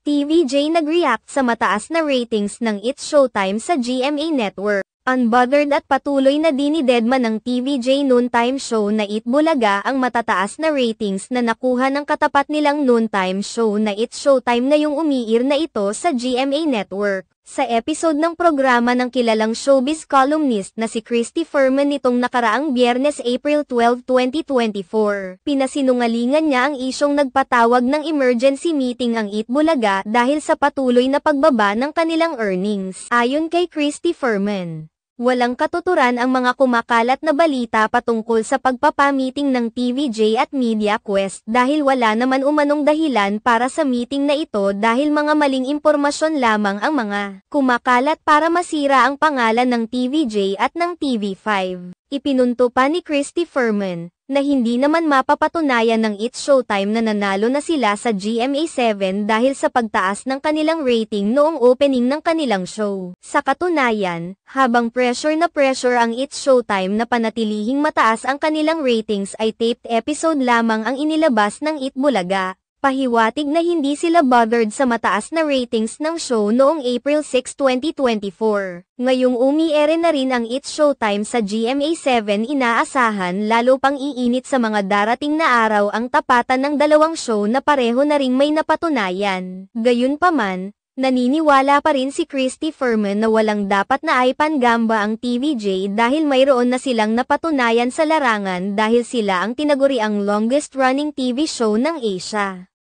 TVJ nag-react sa mataas na ratings ng It's Showtime sa GMA Network. Unbothered at patuloy na dinidedma ng TVJ noontime show na Eat Bulaga ang matataas na ratings na nakuha ng katapat nilang noontime show na It's Showtime ngayong umiir na ito sa GMA Network. Sa episode ng programa ng kilalang showbiz columnist na si Christy Fermin nitong nakaraang Biyernes April 12, 2024, pinasinungalingan niya ang isyong nagpatawag ng emergency meeting ang Eat Bulaga dahil sa patuloy na pagbaba ng kanilang earnings. Ayon kay Christy Fermin, walang katuturan ang mga kumakalat na balita patungkol sa pagpapamiting ng TVJ at Media Quest dahil wala naman umanong dahilan para sa meeting na ito dahil mga maling impormasyon lamang ang mga kumakalat para masira ang pangalan ng TVJ at ng TV5. Ipinunto pa ni Christy Fermin na hindi naman mapapatunayan ng It's Showtime na nanalo na sila sa GMA7 dahil sa pagtaas ng kanilang rating noong opening ng kanilang show. Sa katunayan, habang pressure ang It's Showtime na panatilihing mataas ang kanilang ratings ay taped episode lamang ang inilabas ng Eat Bulaga. Pahiwatig na hindi sila bothered sa mataas na ratings ng show noong April 6, 2024. Ngayong umiere na rin ang It's Showtime sa GMA7, inaasahan lalo pang iinit sa mga darating na araw ang tapatan ng dalawang show na pareho na ring may napatunayan. Gayunpaman, naniniwala pa rin si Christy Fermin na walang dapat na ipanggamba ang TVJ dahil mayroon na silang napatunayan sa larangan dahil sila ang tinaguriang longest running TV show ng Asia.